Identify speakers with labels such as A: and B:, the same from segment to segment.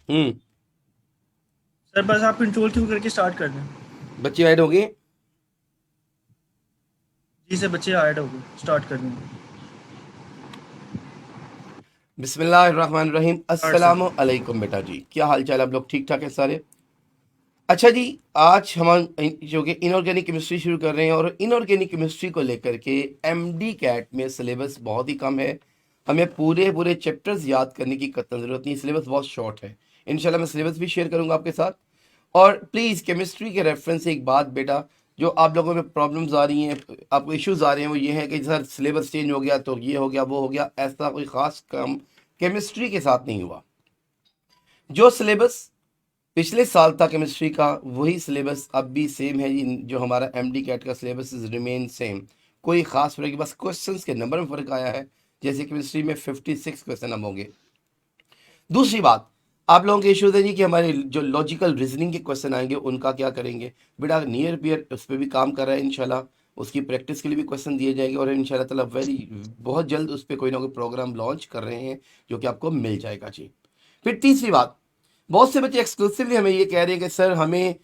A: हम्म।
B: Sir बस आप control क्यों करके स्टार्ट कर दें।
A: बच्चे ऐड हो गए।
B: जी सर, बच्चे ऐड हो गए, स्टार्ट कर दें।
A: बिस्मिल्लाहिर्रहमानिर्रहीम।
B: Start sir.
A: अस्सलाम अलैकुम बेटा जी, क्या हाल चाल, आप लोग ठीक ठाक है सारे? अच्छा जी, आज हम जो कि इनऑर्गेनिक केमिस्ट्री शुरू कर रहे हैं, और इनऑर्गेनिक केमिस्ट्री को लेकर के एमडी कैट में सिलेबस बहुत ही कम है। हमें पूरे पूरे चैप्टर्स याद करने की कतई ज़रूरत नहीं, सिलेबस बहुत शॉर्ट है। इंशाल्लाह मैं सिलेबस भी शेयर करूंगा आपके साथ। और प्लीज़ केमिस्ट्री के रेफरेंस से एक बात बेटा, जो आप लोगों में प्रॉब्लम्स आ रही हैं, आपको इश्यूज आ रहे हैं, वो ये है कि सर सिलेबस चेंज हो गया तो ये हो गया वो हो गया। ऐसा कोई ख़ास काम केमिस्ट्री के साथ नहीं हुआ। जो सिलेबस पिछले साल था केमिस्ट्री का, वही सिलेबस अब भी सेम है जी। जो हमारा एमडी कैट का सिलेबस इज रिमेन सेम। कोई खास फर्क, बस क्वेश्चंस के नंबर में फर्क आया है। जैसे केमिस्ट्री में 56 क्वेश्चन अब होंगे। दूसरी बात, आप लोगों के इश्यूज है जी कि हमारे जो लॉजिकल रीजनिंग के क्वेश्चन आएंगे उनका क्या करेंगे। बेटा नियर पियर उस पर भी काम कर रहा है इंशाल्लाह। उसकी प्रैक्टिस के लिए भी क्वेश्चन दिए जाएंगे, और इंशाल्लाह ताला वेरी बहुत जल्द उस पर कोई ना कोई प्रोग्राम लॉन्च कर रहे हैं, जो कि आपको मिल जाएगा जी। फिर तीसरी बात, बहुत से बच्चे एक्सक्लूसिवली हमें ये कह रहे हैं कि सर हमें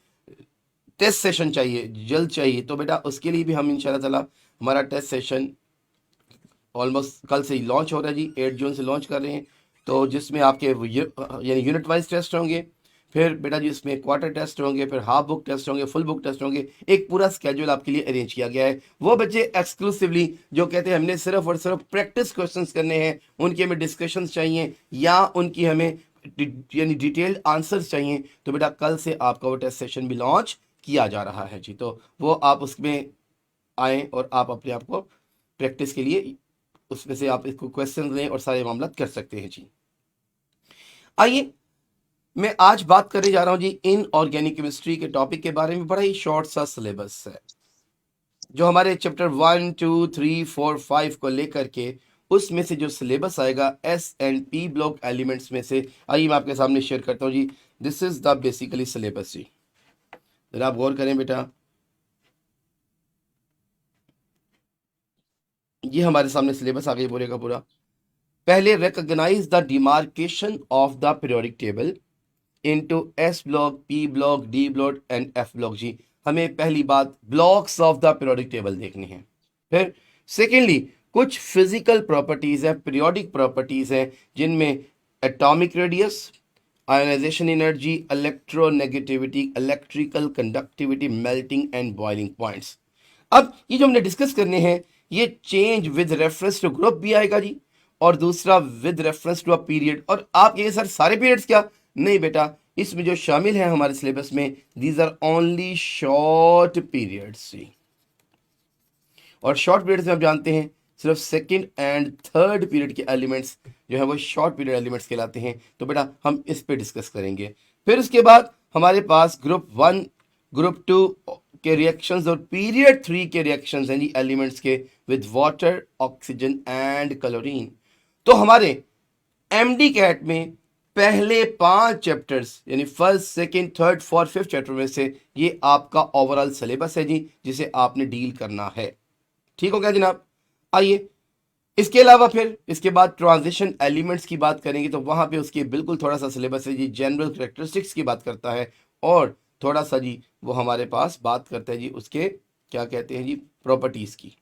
A: टेस्ट सेशन चाहिए, जल्द चाहिए। तो बेटा उसके लिए भी हम इंशाल्लाह ताला हमारा टेस्ट सेशन ऑलमोस्ट कल से ही लॉन्च हो रहा है जी, 8 जून से लॉन्च कर रहे हैं। तो जिसमें आपके यानी यूनिट वाइज टेस्ट होंगे। फिर बेटा जी इसमें क्वार्टर टेस्ट होंगे, फिर हाफ बुक टेस्ट होंगे, फुल बुक टेस्ट होंगे। एक पूरा स्केड्यूल आपके लिए अरेंज किया गया है। वो बच्चे एक्सक्लूसिवली जो कहते हैं हमने सिर्फ और सिर्फ प्रैक्टिस क्वेश्चंस करने हैं, उनके हमें डिस्कशंस चाहिए, या उनकी हमें यानी डिटेल्ड आंसर्स चाहिए, तो बेटा कल से आपका वो टेस्ट सेशन भी लॉन्च किया जा रहा है जी। तो वो आप उसमें आएँ और आप अपने आप को प्रैक्टिस के लिए उसमें से आप इसको क्वेश्चन लें और सारे मामला कर सकते हैं जी। आइए, मैं आज बात करने जा रहा हूं जी इन ऑर्गेनिक केमिस्ट्री के टॉपिक के बारे में। बड़ा ही शॉर्ट सा सिलेबस है, जो हमारे चैप्टर 1 2 3 4 5 को लेकर के उसमें से जो सिलेबस आएगा s and p block elements में से। आइए मैं आपके सामने शेयर करता हूं जी। This is the basically syllabus जी। जरा आप गौर करें बेटा, ये हमारे सामने सिलेबस आ गई पूरे का पूरा। पहले recognise the demarcation of the periodic table into s block, p block, d block and f block जी। हमें पहली बात blocks of the periodic table देखनी है। फिर सेकेंडली, कुछ फिजिकल प्रॉपर्टीज है, पीरियोडिक प्रॉपर्टीज है, जिनमें atomic radius, ionisation energy, electronegativity, electrical conductivity, melting and boiling points. अब ये जो हमने डिस्कस करने हैं, ये change with reference to group भी आएगा जी, और दूसरा with reference to a period. और आप ये सर सारे पीरियड्स क्या? नहीं बेटा, इसमें जो शामिल है हमारे सिलेबस में, these are only short periods जी। और शॉर्ट पीरियड्स में आप जानते हैं सिर्फ सेकंड एंड थर्ड पीरियड के एलिमेंट्स जो है वो शॉर्ट पीरियड एलिमेंट्स कहलाते हैं। तो बेटा हम इस पे डिस्कस करेंगे। फिर उसके बाद हमारे पास ग्रुप 1 ग्रुप 2 के रिएक्शंस और पीरियड 3 के रिएक्शंस हैं जी एलिमेंट्स के, with water, oxygen and chlorine. तो हमारे एमडी कैट में पहले 5 चैप्टर्स यानी first second third fourth fifth chapter में से ये आपका ओवरऑल सिलेबस है जी, जिसे आपने डील करना है। ठीक हो गया जनाब? आइए, इसके अलावा फिर इसके बाद ट्रांजिशन एलिमेंट्स की बात करेंगे, तो वहां पे उसके बिल्कुल थोड़ा सा सिलेबस है जी, जनरल करेक्टरिस्टिक्स की बात करता है, और थोड़ा सा जी वो हमारे पास बात करता है जी उसके क्या कहते हैं जी प्रॉपर्टीज की,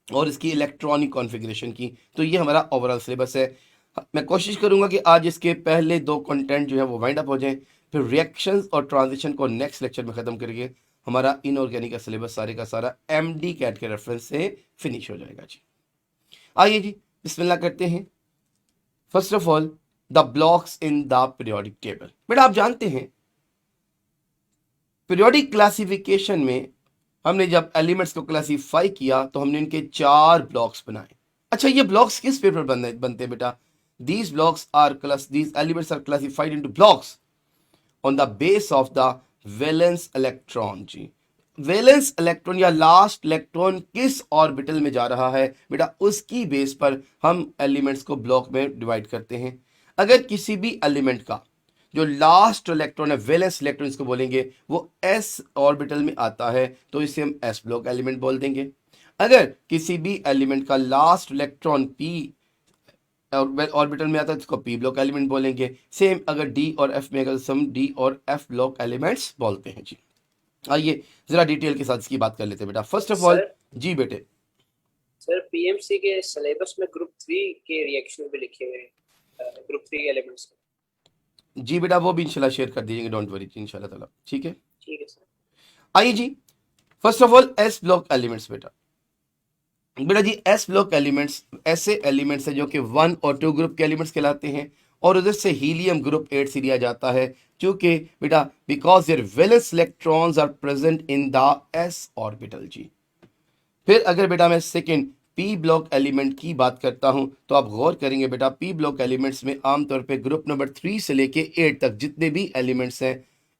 A: और इसकी इलेक्ट्रॉनिक कॉन्फ़िगरेशन की। तो ये हमारा ओवरऑल सिलेबस है। मैं कोशिश करूंगा कि आज इसके पहले 2 कंटेंट जो है वो वाइंड अप हो जाएं, फिर रिएक्शंस और ट्रांजिशन को नेक्स्ट लेक्चर में ख़त्म करके हमारा इनऑर्गेनिक का सिलेबस सारे का सारा एमडी कैट के रेफरेंस से फिनिश हो जाएगा जी। आइए जी, बिस्मिल्लाह करते हैं। First of all, the blocks in the periodic table. बेटा आप जानते हैं पीरियोडिक क्लासिफिकेशन में हमने जब एलिमेंट्स को क्लासीफाई किया तो हमने इनके 4 ब्लॉक्स बनाए। अच्छा, ये ब्लॉक्स किस पेपर बनते हैं बेटा? These elements are classified into blocks on the base of the valence electron जी। वैलेंस इलेक्ट्रॉन या लास्ट इलेक्ट्रॉन किस ऑर्बिटल में जा रहा है बेटा, उसकी बेस पर हम एलिमेंट्स को ब्लॉक में डिवाइड करते हैं। अगर किसी भी एलिमेंट का जो लास्ट इलेक्ट्रॉन है, वैलेंस इलेक्ट्रॉन इसको बोलेंगे, वो एस ऑर्बिटल में आता है, तो इसे हम एस ब्लॉक एलिमेंट बोल देंगे। अगर किसी भी एलिमेंट का लास्ट इलेक्ट्रॉन पी और ऑर्बिटल में आता है तो उसको पी ब्लॉक एलिमेंट बोलेंगे। सेम अगर डी और एफ में अगर हम डी और एफ ब्लॉक एलिमेंट्स बोलते हैं जी। आइए जरा डिटेल के साथ इसकी बात कर लेते हैं बेटा। फर्स्ट ऑफ ऑल
C: सर
A: जी बेटे,
C: सर पीएमसी के सिलेबस में ग्रुप 3 के रिएक्शन भी लिखे हुए हैं, ग्रुप 3 एलिमेंट्स।
A: जी बेटा वो भी इंशाल्लाह शेयर कर दीजिएंगे, डोंट वरी इंशाल्लाह ताला, ठीक है।
C: ठीक है सर।
A: आइए जी, first of all s block elements बेटा। बेटा जी एस ब्लॉक एलिमेंट्स ऐसे एलिमेंट्स हैं जो कि 1 और 2 ग्रुप के एलिमेंट्स कहलाते हैं, और उधर से हीलियम ग्रुप 8 से लिया जाता है, क्योंकि बेटा because their valence electrons are present in the s orbital जी। फिर अगर बेटा मैं सेकंड पी ब्लॉक एलिमेंट की बात करता हूं तो आप गौर करेंगे बेटा पी ब्लॉक एलिमेंट्स में आमतौर पे ग्रुप नंबर 3 से लेके 8 तक जितने भी एलिमेंट्स हैं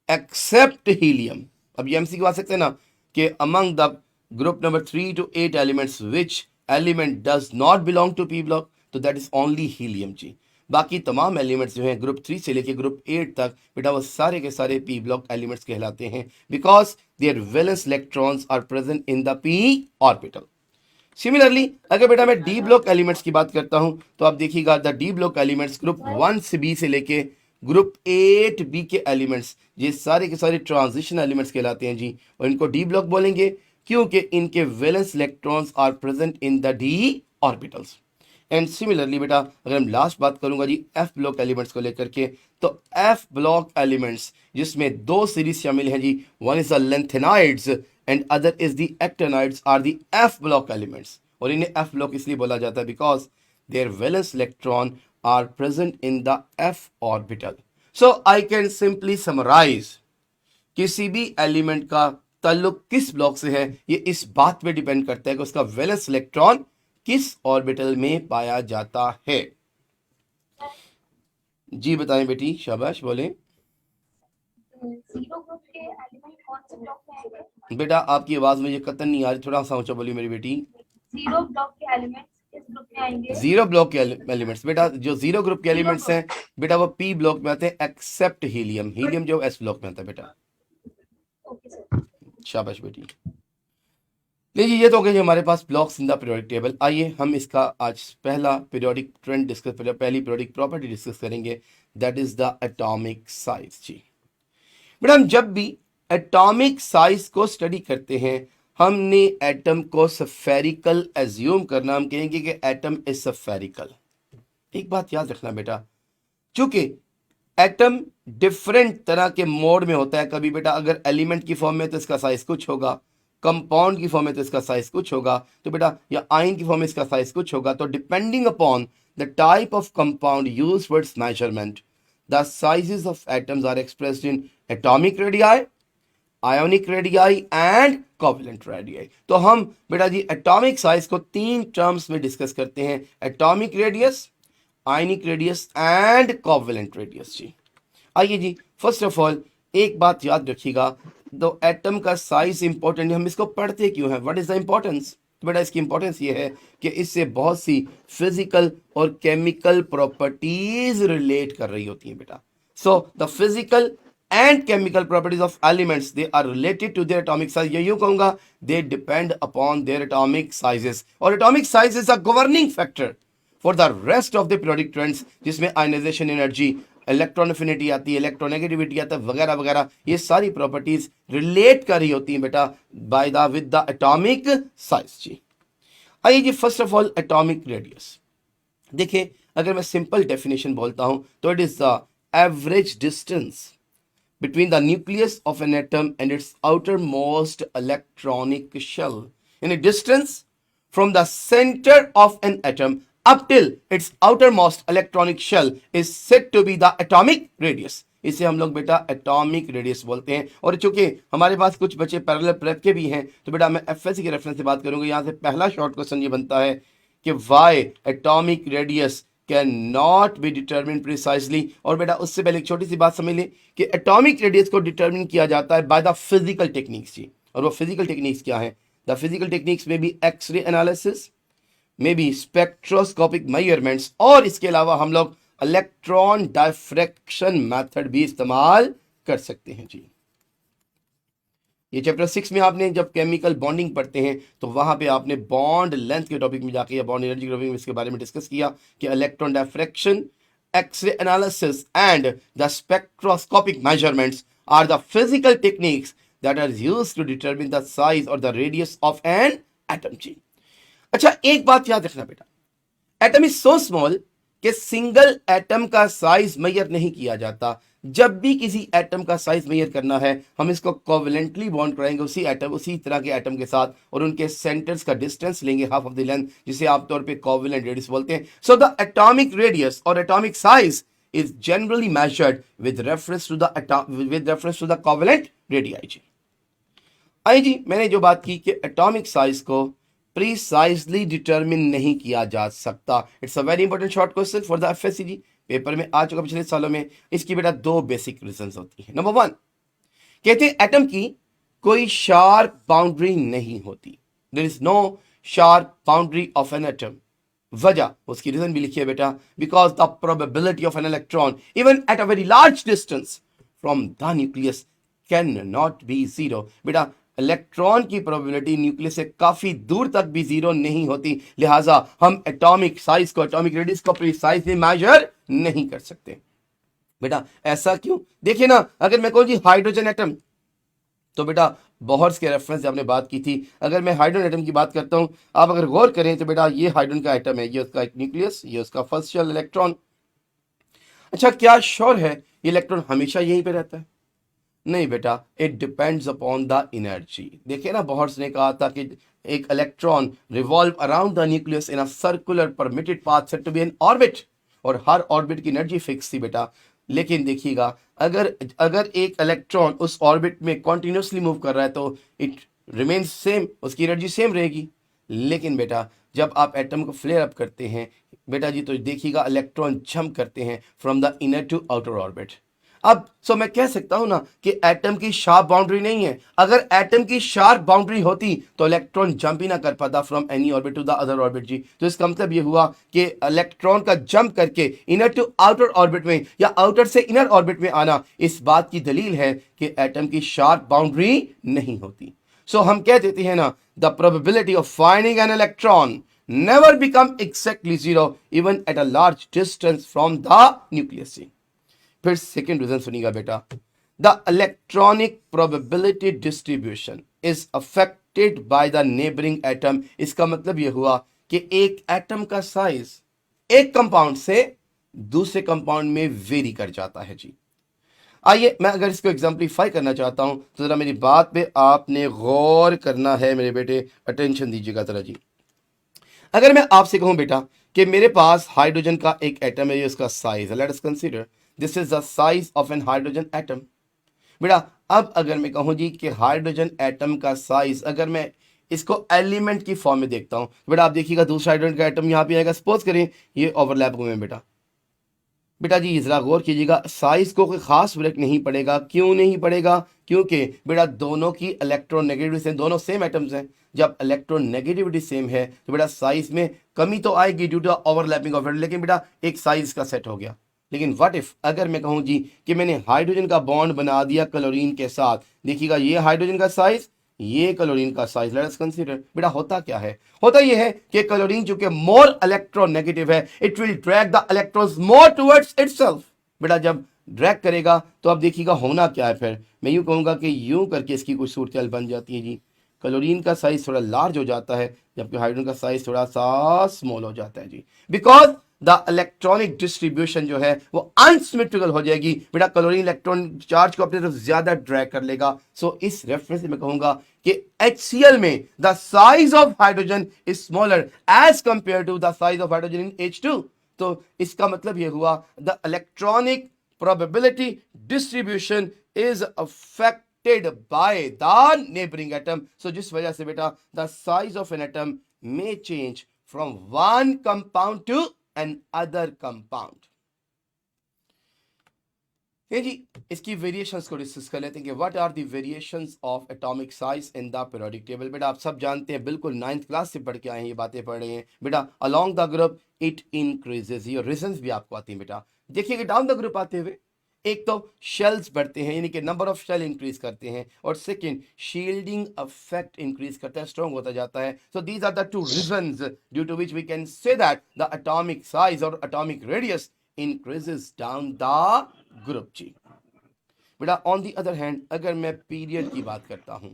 A: एक्सेप्ट हीलियम। अब ये एमसीक्यू आ सकते हैं ना कि among the group number 3 to 8 elements which element does not belong to P block, तो दैट इज ओनली हीलियम जी। बाकी तमाम एलिमेंट्स जो हैं ग्रुप 3 से लेके ग्रुप 8 तक बेटा वो सारे के सारे पी ब्लॉक एलिमेंट्स कहलाते हैं, because their valence electrons are present in the P orbital. Similarly अगर बेटा मैं डी ब्लॉक एलिमेंट्स की बात करता हूं तो आप देखिएगा the D block elements group 1 से बी से लेके ग्रुप 8 बी के एलिमेंट्स ये सारे के सारे ट्रांजिशन एलिमेंट्स कहलाते हैं जी, और इनको डी ब्लॉक बोलेंगे क्योंकि इनके valence electrons are present in the D orbitals. And similarly बेटा अगर हम लास्ट बात करूंगा जी एफ ब्लॉक एलिमेंट्स को लेकर के, तो एफ ब्लॉक एलिमेंट्स जिसमें दो सीरीज शामिल हैं जी, one is the lanthanides and other is the actinides are the f block elements, और इन्हें एफ ब्लॉक इसलिए बोला जाता है because their valence electron are present in the f orbital. So I can simply summarise किसी भी element का ताल्लुक किस ब्लॉक से है ये इस बात पे डिपेंड करता है कि उसका वैलेंस इलेक्ट्रॉन किस ऑर्बिटल में पाया जाता है। जी बताएं बेटी, शाबाश बोलें।
D: जीरो ग्रुप के एलिमेंट कौन से ब्लॉक में आएंगे?
A: बेटा आपकी आवाज मुझे कतन नहीं आ रही, थोड़ा सा ऊंचा बोलिए मेरी बेटी।
D: जीरो ब्लॉक के एलिमेंट्स किस ग्रुप में आएंगे?
A: जीरो ब्लॉक के एलिमेंट्स बेटा जो जीरो ग्रुप के एलिमेंट्स हैं बेटा वो पी ब्लॉक में आते हैं एक्सेप्ट हीलियम, हीलियम जो एस ब्लॉक में आता है बेटा।
D: Okay sir.
A: शाबाश बेटी। लीजिए ये तो हो गए हमारे पास blocks in the periodic table. आइए हम इसका आज पहला पीरियोडिक ट्रेंड डिस्कस, पहली पीरियोडिक प्रॉपर्टी डिस्कस करेंगे, that is the atomic size जी। बेटा हम जब भी एटॉमिक साइज को स्टडी करते हैं हमने एटम को स्फेरिकल एज्यूम करना, हम कहेंगे कि एटम इज स्फेरिकल। एक बात याद रखना बेटा, चूंकि एटम डिफरेंट तरह के मोड में होता है, कभी बेटा अगर एलिमेंट की फॉर्म में तो इसका साइज कुछ होगा, कंपाउंड की फॉर्म में तो इसका साइज कुछ होगा, तो बेटा या आयन की फॉर्म में इसका साइज कुछ होगा, तो depending upon the type of compound used for its measurement the sizes of atoms are expressed in atomic radii, ionic radii and covalent radii. तो हम बेटा जी एटॉमिक साइज को तीन टर्म्स में डिस्कस करते हैं, atomic radius, ionic radius and covalent radius जी। आइए जी फर्स्ट ऑफ ऑल एक बात याद रखिएगा, तो एटम का साइज इंपॉर्टेंट है, हम इसको पढ़ते क्यों हैं, व्हाट इज द इंपॉर्टेंस? तो बेटा इसकी इंपॉर्टेंस ये है कि इससे बहुत सी फिजिकल और केमिकल प्रॉपर्टीज रिलेट कर रही होती हैं बेटा। So the physical and chemical properties of elements they are related to their atomic size, या यूं कहूंगा they depend upon their atomic sizes, और atomic size is a governing factor for the rest of the periodic trends, जिसमें ionization energy, electron affinity आती है, electronegativity आता है, वगैरह वगैरह, ये सारी प्रॉपर्टीज रिलेट कर रही होती हैं बेटा by the with the atomic size जी। आइए जी first of all atomic radius देखिए, अगर मैं सिंपल डेफिनेशन बोलता हूं तो it is the average distance between the nucleus of an atom and its outermost electronic shell, in a distance from the center of an atom up till its outermost electronic shell is said to be the atomic radius। इसे हम लोग बेटा atomic radius बोलते हैं, और चूंकि हमारे पास कुछ बच्चे पैरेलल प्रेप के भी हैं तो बेटा मैं एफएससी के रेफरेंस से बात करूंगा। यहां से पहला शॉर्ट क्वेश्चन ये बनता है कि why atomic radius can not be determine precisely, और बेटा उससे पहले एक छोटी सी बात समझ लें कि एटॉमिक रेडियस को डिटर्मिन किया जाता है बाय द फिजिकल टेक्निक्स जी। और वो फिजिकल टेक्निक्स क्या है? द फिजिकल टेक्निक्स में भी एक्सरे एनालिसिस, में भी स्पेक्ट्रोस्कोपिक मेजरमेंट्स, और इसके अलावा हम लोग इलेक्ट्रॉन डायफ्रैक्शन मेथड भी इस्तेमाल कर सकते हैं जी। ये चैप्टर 6 में आपने जब केमिकल बॉन्डिंग पढ़ते हैं तो वहां पे आपने बॉन्ड लेंथ के टॉपिक में जाके या बॉन्ड एनर्जी के टॉपिक में इसके बारे में डिस्कस किया कि electron diffraction, X ray analysis and the spectroscopic measurements are the physical techniques that are used to determine the size or the radius of an atom चेन। अच्छा, एक बात याद रखना बेटा, एटम इज सो स्मॉल कि सिंगल एटम का size measure नहीं किया जाता। जब भी किसी एटम का साइज मेजर करना है हम इसको कोवेलेंटली बॉन्ड कराएंगे उसी तरह के एटम के साथ और उनके सेंटर्स का डिस्टेंस लेंगे हाफ ऑफ द लेंथ, जिसे आमतौर पे कोवेलेंट रेडियस बोलते हैं। So the atomic radius or atomic size is generally measured with reference to the covalent radii. आई जी, मैंने जो बात की कि एटॉमिक साइज को प्रीसाइजली डिटरमिन नहीं किया जा सकता। It's a very important short question for the एफएससीजी, पेपर में आ चुका पिछले सालों में। इसकी बेटा दो बेसिक रीजंस होती है। नंबर 1, कहते हैं एटम की कोई शार्प बाउंड्री नहीं होती, there is no sharp boundary of an atom. वजह, उसकी रीजन भी लिखिए बेटा, because the probability of an electron even at a very large distance from the nucleus can not be zero. बेटा, इलेक्ट्रॉन की probability nucleus से काफी दूर तक भी जीरो नहीं होती, लिहाजा हम एटॉमिक साइज को, एटॉमिक रेडियस को प्रीसाइजली मेजर नहीं कर सकते। बेटा ऐसा क्यों? देखिए ना, अगर मैं कहूं जी हाइड्रोजन एटम, तो बेटा बोहर्स के रेफरेंस से आपने बात की थी, अगर मैं हाइड्रोजन एटम की बात करता हूं, आप अगर गौर करें तो बेटा ये हाइड्रोजन का एटम है, ये उसका एक न्यूक्लियस, ये उसका फर्स्ट शेल इलेक्ट्रॉन। अच्छा, क्या श्योर है ये इलेक्ट्रॉन हमेशा यहीं पे रहता है? नहीं बेटा, it depends upon the energy. देखिए ना, बोहर्स ने कहा था कि एक electron revolve around the nucleus in a circular permitted path said to be an orbit, और हर ऑर्बिट की एनर्जी फिक्स थी बेटा। लेकिन देखिएगा, अगर एक इलेक्ट्रॉन उस ऑर्बिट में कॉन्टिन्यूसली मूव कर रहा है तो इट रिमेन्स सेम, उसकी एनर्जी सेम रहेगी। लेकिन बेटा जब आप एटम को फ्लेयर अप करते हैं बेटा जी, तो देखिएगा इलेक्ट्रॉन जंप करते हैं from the inner to outer orbit. अब सो मैं कह सकता हूं ना कि एटम की शार्प बाउंड्री नहीं है। अगर एटम की शार्प बाउंड्री होती तो इलेक्ट्रॉन जंप ही ना कर पाता from any orbit to the other orbit जी। तो इसका मतलब ये हुआ कि इलेक्ट्रॉन का जंप करके इनर टू आउटर ऑर्बिट में या आउटर से इनर ऑर्बिट में आना इस बात की दलील है कि एटम की शार्प बाउंड्री नहीं होती। सो हम कह देते हैं ना, the probability of finding an electron never become exactly zero even at a large distance from the nucleus। फिर सेकेंड रीजन सुनिएगा बेटा, the electronic probability distribution is affected by the neighbouring atom. इसका मतलब यह हुआ कि एक एटम का साइज एक कंपाउंड से दूसरे कंपाउंड में वेरी कर जाता है जी। आइए मैं अगर इसको एग्जाम्पलीफाई करना चाहता हूं तो जरा मेरी बात पे आपने गौर करना है मेरे बेटे, अटेंशन दीजिएगा जरा जी। अगर मैं आपसे कहूं बेटा कि मेरे पास हाइड्रोजन का एक एटम है, ये उसका साइज है, let us consider this is the size of an hydrogen atom. बेटा अब अगर मैं कहूं जी कि हाइड्रोजन एटम का साइज, अगर मैं इसको एलिमेंट की फॉर्म में देखता हूं, बेटा आप देखिएगा दूसरा हाइड्रोजन का एटम यहां पे आएगा। सपोज करें ये ओवरलैप हुए हैं बेटा जी जरा गौर कीजिएगा, साइज को कोई खास फर्क नहीं पड़ेगा। क्यों नहीं पड़ेगा? क्योंकि बेटा दोनों की इलेक्ट्रॉन नेगेटिविटी सेम, दोनों सेम एटम्स हैं। जब इलेक्ट्रॉन नेगेटिविटी सेम है तो बेटा साइज में कमी तो आएगी due to overlapping of atom, लेकिन बेटा एक साइज का सेट हो गया। लेकिन व्हाट इफ अगर मैं कहूं जी कि मैंने हाइड्रोजन का बॉन्ड बना दिया क्लोरीन के साथ, देखिएगा ये हाइड्रोजन का साइज, ये क्लोरीन का साइज, लेट अस कंसीडर। बेटा होता क्या है? होता यह है कि क्लोरीन चूंकि मोर इलेक्ट्रॉन नेगेटिव है, it will drag the electrons more towards itself. बेटा जब ड्रैग करेगा तो अब देखिएगा होना क्या है, फिर मैं यूं कहूंगा कि यूं करके इसकी कुछ सूरत बन जाती है जी। क्लोरीन का साइज थोड़ा लार्ज हो जाता है जबकि हाइड्रोजन का साइज थोड़ा सा स्मॉल हो जाता है जी, बिकॉज द इलेक्ट्रॉनिक डिस्ट्रीब्यूशन जो है वो अनसिमेट्रिकल हो जाएगी। बेटा क्लोरीन इलेक्ट्रॉन चार्ज को अपनी तरफ ज्यादा ड्रैग कर लेगा। सो इस रेफरेंस से मैं कहूंगा कि HCl में the size of hydrogen is smaller as compare to the size of hydrogen in H2। तो इसका मतलब यह हुआ the electronic probability distribution is affected by the neighbouring atom. So जिस वजह से बेटा the size of an atom may change from one compound to another compound. जी इसकी वेरिएशंस को डिस्कस कर लेते हैं कि what are the variations of atomic size in the periodic table. बेटा आप सब जानते हैं, बिल्कुल 9th क्लास से पढ़ के आए हैं, ये बातें पढ़ रहे हैं बेटा। Along the group it increases, ये रीजंस भी आपको आती हैं बेटा। देखिए डाउन द ग्रुप आते हुए एक तो शेल्स बढ़ते हैं, यानी कि नंबर ऑफ शेल इंक्रीज करते हैं, और सेकंड शील्डिंग इफेक्ट इंक्रीज करता है, स्ट्रॉन्ग होता जाता है. So these are the two reasons due to which we can say that the atomic size or atomic radius increases down the group जी. बेटा ऑन द अदर हैंड अगर मैं period की बात करता हूं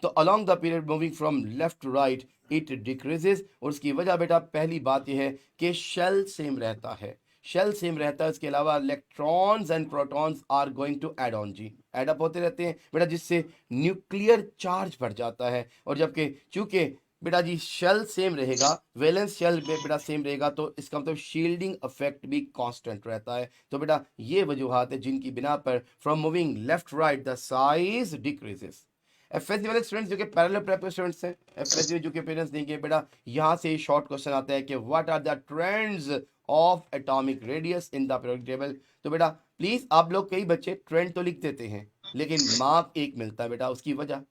A: तो along the period moving from left to right it decreases, और उसकी वजह बेटा पहली बात यह है कि शेल सेम रहता है. शेल सेम रहता है, इसके अलावा electrons and protons are going to add on जी, ऐड अप होते रहते हैं बेटा, जिससे न्यूक्लियर चार्ज बढ़ जाता है. और जबकि चूंकि बेटा जी शेल सेम रहेगा, वैलेंस शेल बेटा सेम रहेगा, तो इसका मतलब शील्डिंग इफेक्ट भी कांस्टेंट रहता है. तो बेटा ये वजूहात है जिनकी बिना पर from moving left right the size decreases. FSc वाले स्टूडेंट्स जो कि पैरेलल प्रेप स्टूडेंट्स हैं, एफएससी जो कि पेरेंट्स देंगे बेटा, यहाँ से शॉर्ट क्वेश्चन आता है कि what are the trends of atomic radius in the periodic table. तो बेटा प्लीज आप लोग, कई बच्चे ट्रेंड तो लिख देते हैं लेकिन मार्क एक मिलता है बेटा. उसकी वजह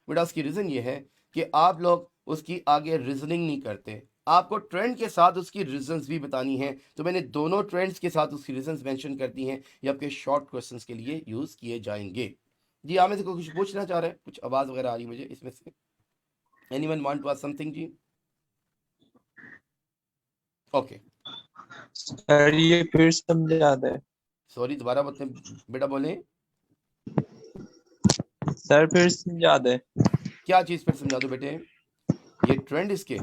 A: बेटा, उसकी रीजन ये है कि आप लोग उसकी आगे रीजनिंग नहीं करते. आपको ट्रेंड के साथ उसकी रीजंस भी बतानी है, तो मैंने दोनों ट्रेंड्स के साथ उसकी रीजंस मेंशन कर दी हैं. ये आपके शॉर्ट क्वेश्चंस के लिए यूज किए जाएंगे जी. आप में से कोई कुछ पूछना चाह रहा है? कुछ आवाज वगैरह आ रही मुझे इसमें से? Anyone want to ask something जी? ओके
E: सर ये फिर समझा दे.
A: सॉरी, दोबारा बताएं बेटा, बोले.
E: सर फिर समझा दे.
A: क्या चीज फिर समझा दो बेटे? ये ट्रेंड इसके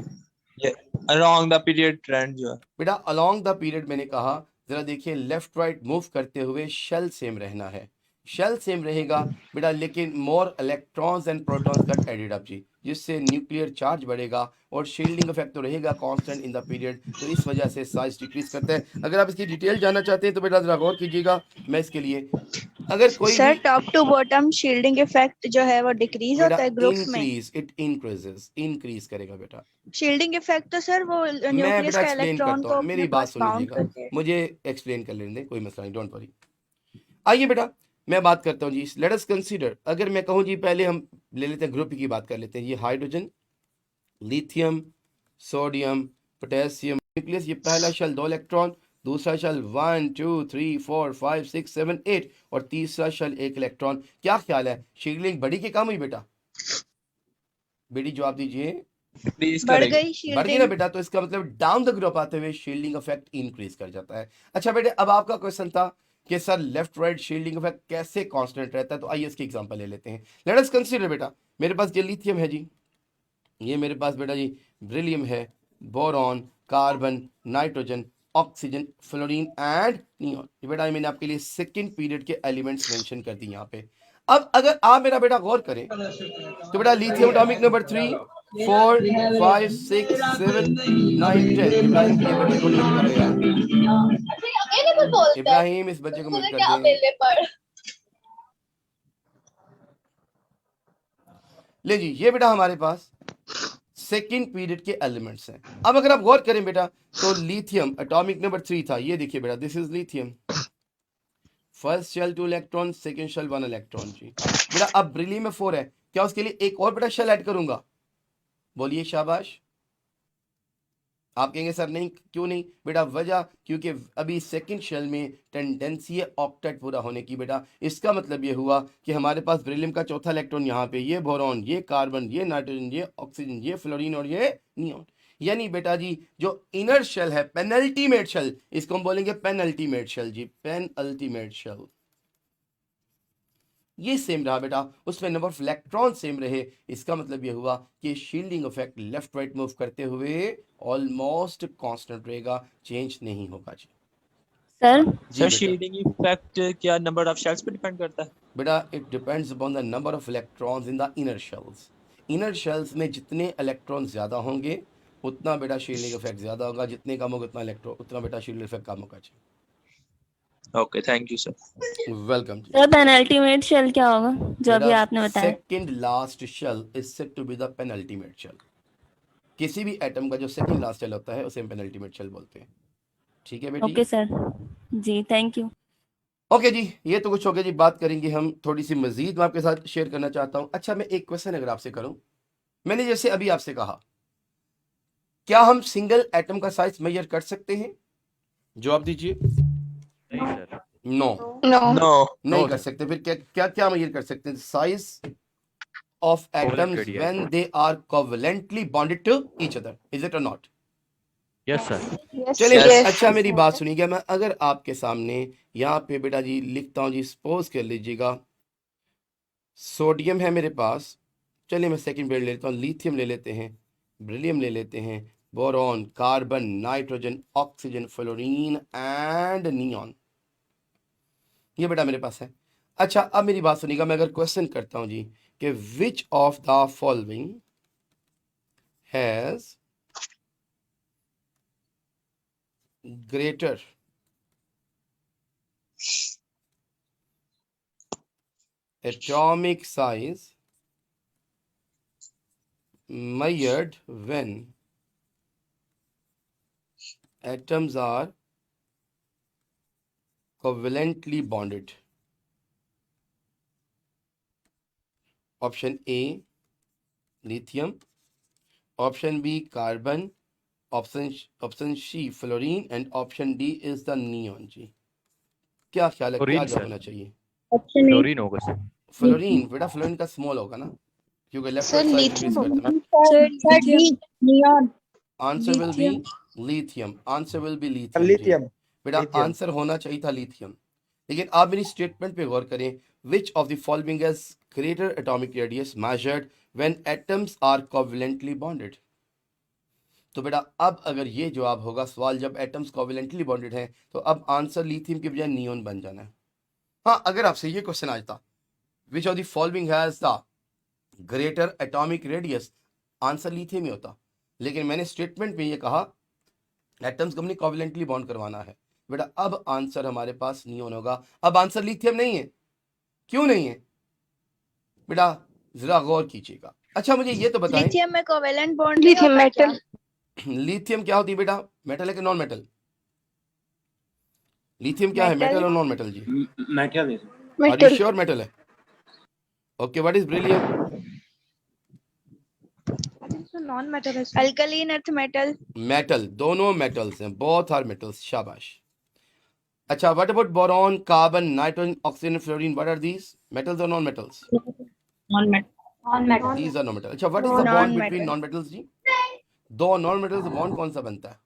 E: ये अलोंग द पीरियड ट्रेंड जो है
A: बेटा, अलोंग द पीरियड मैंने कहा, जरा देखिए लेफ्ट राइट मूव करते हुए शेल सेम रहना है. शेल सेम रहेगा बेटा, लेकिन more electrons and protons get added up जी, जिससे न्यूक्लियर चार्ज बढ़ेगा, और शील्डिंग इफेक्ट तो रहेगा कांस्टेंट इन द पीरियड, तो इस वजह से साइज डिक्रीज करता है. अगर आप इसकी डिटेल जानना चाहते हैं तो बेटा जरा गौर कीजिएगा. मैं इसके लिए अगर कोई
F: सर
A: भी
F: top to bottom shielding effect जो है वो डिक्रीज
A: बेटा
F: होता है ग्रुप में.
A: इंक्रीज, इट इंक्रीजेस, इंक्रीज करेगा बेटा.
F: शील्डिंग इफेक्ट तो सर वो
A: मैं
F: न्यूक्लियस
A: बेटा
F: का
A: एक्सप्लेन
F: इलेक्ट्रॉन
A: करता
F: को
A: हूँ,
F: अपने
A: मेरी बात
F: पास
A: सुन
F: बाउंड
A: लीजिएगा,
F: करते हैं.
A: मुझे एक्सप्लेन कर लेने दें, कोई मसला नहीं, डोंट वरी. आइए बेटा मैं बात करता हूँ जी. लेट अस कंसीडर, अगर मैं कहूँ जी, पहले हम ले लेते हैं ग्रुप की बात कर लेते हैं. ये hydrogen, lithium, sodium, potassium, nucleus. ये पहला शेल 2 इलेक्ट्रॉन, दूसरा शेल 1 2 3 4 5 6 7 8, और तीसरा शेल 1 इलेक्ट्रॉन. क्या ख्याल है, शील्डिंग बढ़ी के कम हुई बेटा? बेटी जवाब दीजिए.
E: डिक्रीज
F: बढ़
E: करेगी.
F: गई
A: बढ़ गई ना
F: शील्डिंग.
A: बेटा, तो इसका मतलब डाउन द ग्रुप आते हुए शील्डिंग इफेक्ट इंक्रीज कर जाता है. अच्छा बेटे, अब आपका क्वेश्चन था कि sir left right shielding effect कैसे कांस्टेंट रहता है, तो आइए इसकी एग्जांपल ले लेते हैं. लेट अस कंसीडर बेटा, मेरे पास ये लिथियम है जी, ये मेरे पास बेटा जी बेरिलियम है, boron, carbon, nitrogen, oxygen, fluorine and neon. ये बेटा मैंने आपके लिए सेकंड पीरियड के एलिमेंट्स मेंशन कर दिए यहाँ पे. अब अगर आप मेरा बेटा गौर करें तो बेटा लिथियम एटॉमिक नंबर 3 4 5 6 7 9 10. इब्राहिम ये बच्चे को म्यूट कर दो यार. इब्राहिम इस बच्चे को म्यूट कर दें. ले जी, ये बेटा हमारे पास सेकंड पीरियड के एलिमेंट्स हैं. अब अगर आप गौर करें बेटा, तो लिथियम एटॉमिक नंबर 3 था, ये देखिए बेटा, this is lithium. First shell 2 electron, second shell 1 electron जी. बेटा अब बेरिलियम में 4 है, क्या उसके लिए एक और बेटा शेल ऐड करूंगा? बोलिए शाबाश. आप कहेंगे सर नहीं, क्यों नहीं बेटा? वजह क्योंकि अभी सेकंड शेल में टेंडेंसी है ऑक्टेट पूरा होने की बेटा. इसका मतलब ये हुआ कि हमारे पास बेरिलियम का चौथा इलेक्ट्रॉन यहाँ पे, ये बोरॉन, ये कार्बन, ये नाइट्रोजन, ये ऑक्सीजन, ये फ्लोरीन और ये नियॉन. यानी बेटा जी जो इनर शेल है, पेनल्टीमेट शेल, इसको हम बोलेंगे पेनल्टीमेट शेल जी, पेनल्टीमेट शेल, ये सेम रहा बेटा, उसमें नंबर ऑफ इलेक्ट्रॉन सेम रहे. इसका मतलब ये हुआ कि shielding effect left right move करते हुए ऑलमोस्ट कांस्टेंट रहेगा, चेंज नहीं होगा जी.
F: सर
A: जी
E: सर
A: बेटा.
E: शील्डिंग इफेक्ट क्या नंबर ऑफ शेल्स पे डिपेंड करता है?
A: बेटा it depends upon the number of electrons in the inner shells. Inner shells में जितने इलेक्ट्रॉन ज्यादा होंगे उतना बेटा शील्डिंग इफेक्ट ज्यादा होगा, जितने कम होगा उतना बेटा शील्डिंग इफेक्ट कम होगा जी.
E: Okay, thank you sir.
A: Welcome जी.
G: सर पेनल्टीमेट शेल क्या होगा जो अभी आपने बताया?
A: Second last shell is said to be the penultimate shell. किसी भी एटम का जो सेकंड लास्ट शेल होता है उसे हम पेनल्टीमेट शेल बोलते हैं. ठीक है बेटी?
G: ओके सर जी, थैंक यू.
A: ओके जी, ये तो कुछ हो गया जी. बात करेंगे हम थोड़ी सी मजीद, मैं आपके साथ शेयर करना चाहता हूं. अच्छा, मैं एक क्वेश्चन अगर आपसे करूं, मैंने जैसे अभी आपसे कहा, क्या हम सिंगल एटम का साइज मेजर कर सकते हैं? जवाब दीजिए.
H: नहीं सर.
A: No
F: No.
E: No.
A: नहीं कर सकते। फिर क्या क्या क्या मेजर कर सकते हैं? Size of atoms
H: radius.
A: When they are covalently bonded to each other, is it or not?
H: Yes, sir.
A: चलिए
F: Yes.
A: अच्छा मेरी बात सुनिएगा, मैं अगर आपके सामने यहाँ पे बेटा जी लिखता हूँ जी, सपोज कर लीजिएगा सोडियम है मेरे पास, चलिए मैं सेकंड पेड़ ले लेता हूँ, लिथियम ले लेते हैं, बेरिलियम ले लेते हैं, boron, carbon, nitrogen, oxygen, fluorine and neon, ये बेटा मेरे पास है। अच्छा अब मेरी बात सुनिएगा, मैं अगर क्वेश्चन करता हूँ जी कि विच of the following has greater atomic size measured when atoms are covalently bonded? Option A lithium, option B carbon, option C fluorine and option D is the neon जी। क्या ख्याल है क्या
H: Fluorine,
A: जवाब
H: sir.
A: होना चाहिए?
H: Fluorine होगा sir.
A: Fluorine बेटा, फ्लोरीन का स्मॉल होगा ना, क्योंकि left
F: Sir,
A: side
F: lithium
A: increase करता है।
F: Sir, neon.
A: Answer will be lithium, answer will be lithium
E: Lithium.
A: बेटा,
E: Lithium.
A: आंसर होना चाहिए था लिथियम। लेकिन आप मेरी स्टेटमेंट पे गौर करें, which of the following has greater atomic radius measured when atoms are covalently bonded. तो बेटा अब अगर ये जवाब होगा सवाल जब एटम्स कोवेलेंटली बॉन्डेड हैं, तो अब आंसर लिथियम की बजाय नियॉन बन जाना है। हाँ, अगर आपसे ये क्वेश्चन आज था which of the following has the greater atomic radius, answer lithium ही होता। लेकिन मैंने स्टेटमेंट में ये कहा एटम्स को हमने कोवेलेंटली बॉन्ड करवाना है, बेटा अब आंसर हमारे पास नियॉन होगा। अब आंसर लिथियम नहीं है, क्यों नहीं है बेटा, जरा गौर कीजिएगा। अच्छा मुझे ये तो बताएं,
F: लिथियम में कोवेलेंट बॉन्ड नहीं होता क्या?
A: लिथियम क्या होती है बेटा, मेटल है कि नॉन मेटल? लिथियम क्या है,
F: Metal.
A: मेटल और नॉन मेटल जी?
B: मेटल है
A: आर यू श्योर मेटल है? Okay, what is beryllium?
F: Non-metal है। Alkaline earth metal.
A: मेटल, दोनों मेटल्स हैं, बोथ आर मेटल्स, शाबाश। अच्छा what about boron, carbon, nitrogen, oxygen, fluorine, what are these, metals और non metals?
D: Non-metal.
A: These are non metal. अच्छा what is the bond
F: Non-metal.
A: Between non metals जी? दो non metals bond कौन सा बनता है?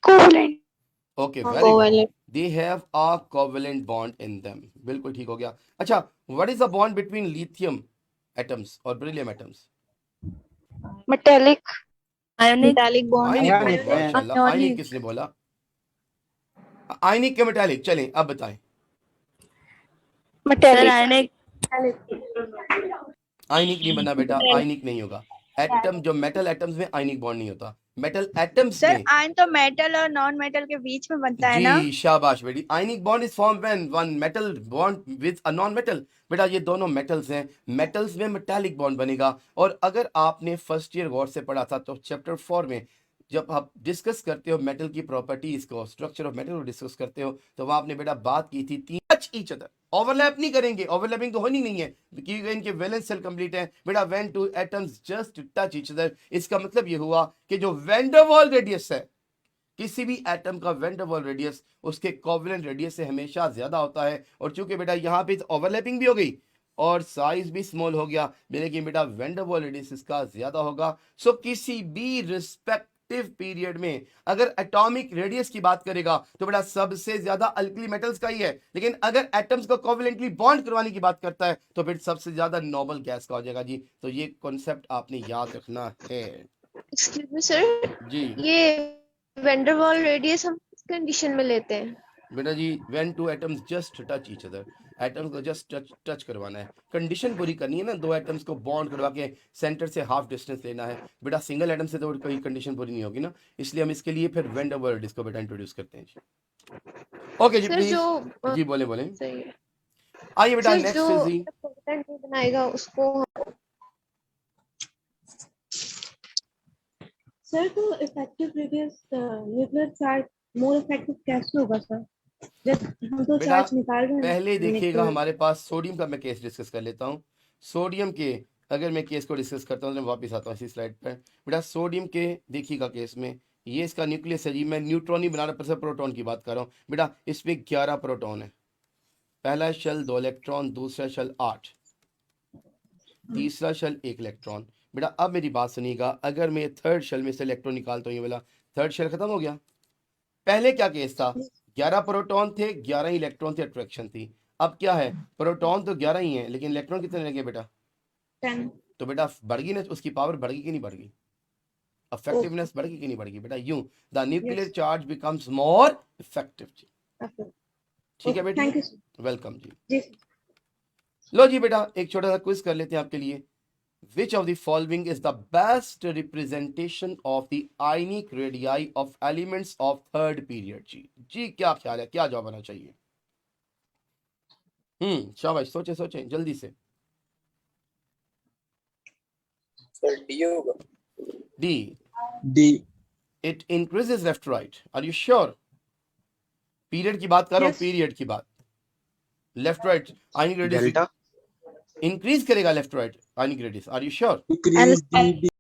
F: Covalent.
A: Okay very good, they have a covalent bond in them, बिल्कुल ठीक हो गया। अच्छा what is the bond between lithium atoms और beryllium atoms?
F: Metallic.
G: Ionic.
F: Metallic bond.
A: Ionic bond,
E: Ionic,
A: माशाल्लाह।
G: ionic.
A: आयनिक किसने बोला? आयनिक के मेटालिक, चलें अब बताएं।
G: Sir
F: Metallic.
G: आयोनिक।
A: आयनिक नहीं बना बेटा, आयनिक नहीं होगा। एटम जो मेटल एटम्स में आयनिक बॉन्ड नहीं होता, मेटल एटम्स
F: सर
A: में
F: आयन तो मेटल और नॉन मेटल के बीच में बनता है ना?
A: जी शाबाश बेटी, ionic bond is form when one metal bond with a non metal. बेटा ये दोनों मेटल्स हैं, मेटल्स में मेटालिक बॉन्ड बनेगा। और अगर आपने फर्स्ट ईयर गौर से पढ़ा था तो चैप्टर 4 में जब आप डिस्कस करते हो मेटल की प्रॉपर्टीज को, स्ट्रक्चर ऑफ मेटल को डिस्कस करते हो, तो वहां आपने बेटा बात की थी तीन टच ईच अदर, ओवरलैप नहीं करेंगे, ओवरलैपिंग तो होनी नहीं है क्योंकि इनके वैलेंस सेल कंप्लीट है बेटा। When two atoms just touch each other, इसका मतलब ये हुआ कि जो वैन डर वाल रेडियस है, किसी भी एटम का वैन डर वाल रेडियस उसके कोवेलेंट रेडियस से हमेशा ज्यादा होता है। और चूंकि बेटा यहाँ पे ओवरलैपिंग भी हो गई और साइज भी स्मॉल हो गया, लेकिन बेटा वैन डर वाल रेडियस इसका ज्यादा होगा। सो किसी भी रिस्पेक्टिव पीरियड में अगर एटॉमिक रेडियस की बात करेगा तो बेटा सबसे ज्यादा अल्कली मेटल्स का ही है, लेकिन अगर एटम्स को कोवेलेंटली बॉन्ड करवाने की बात करता है तो फिर सबसे ज्यादा नॉर्मल गैस का हो जाएगा जी। तो ये कॉन्सेप्ट आपने याद रखना है
I: एक्सक्यूज मी सर,
A: जी।
I: ये वेंडर वॉल रेडियस हम किस कंडीशन में लेते हैं?
A: बेटा जी when two atoms just touch each other, atoms को जस्ट टच करवाना है, कंडीशन पूरी करनी है ना, दो एटम्स को बॉन्ड करवा के सेंटर से हाफ डिस्टेंस लेना है। बेटा सिंगल एटम से तो कोई कंडीशन पूरी नहीं होगी ना, इसलिए हम इसके लिए फिर वैन डर वाल रेडियस को बेटा इंट्रोड्यूस करते हैं जी। ओके जी
I: सर
A: प्लीज
I: जो
A: जी बोले बोले
I: सही है
A: आइए बेटा
I: सर,
A: नेक्स्ट
I: जो
A: है जी।
I: कोवेलेंट नहीं बनाएगा उसको
J: सर तो effective radius nuclear charge more effective कैसे होगा सर, जब हम तो
A: बेटा
J: चार्ज निकाल रहे हैं?
A: पहले देखिएगा
J: तो
A: हमारे पास सोडियम का मैं केस डिस्कस कर लेता हूँ। सोडियम के अगर मैं केस को डिस्कस करता हूँ तो मैं वापस आता हूँ इसी स्लाइड पर। बेटा सोडियम के देखिएगा केस में ये इसका न्यूक्लियस है जी, मैं न्यूट्रॉन ही बना रहा पर प्रोटॉन की बात कर रहा हूँ। बेटा इसमें 11 प्रोटॉन है, पहला शेल 2 इलेक्ट्रॉन, दूसरा शेल 8, तीसरा शेल 1 इलेक्ट्रॉन। बेटा अब मेरी बात सुनिएगा, अगर मैं थर्ड शेल में से इलेक्ट्रॉन निकालता हूँ, ये वाला थर्ड शेल खत्म हो गया। पहले क्या केस था, 11 प्रोटॉन थे, 11 इलेक्ट्रॉन थे, अट्रैक्शन थी। अब क्या है, प्रोटॉन तो 11 ही है, लेकिन इलेक्ट्रॉन कितने लगे बेटा?
J: 10.
A: तो बेटा बढ़ गई ना, उसकी पावर बढ़ गई कि नहीं बढ़ गई? इफेक्टिवनेस बढ़ गई कि नहीं बढ़ गई बेटा? यूं the nuclear charge becomes more effective.
J: Okay.
A: ठीक है
J: Okay,
A: बेटा,
J: thank you, sir.
A: वेलकम जी।
J: जी sir.
A: लो जी बेटा, एक छोटा सा क्विज कर लेते हैं आपके लिए। Which of the following is the best representation of the ionic radii of elements of third period? जी क्या ख्याल है, क्या जवाब आना चाहिए? शाबाश, सोचे सोचे जल्दी से।
C: सर डी होगा।
A: D.
E: D.
A: It increases left right. Are you sure? Period की बात कर रहा हूँ,
J: Yes.
A: पीरियड की बात। Left right ionic radius
E: Delta.
A: Increase करेगा, left right ionic radius. Are you sure?
E: Decrease D.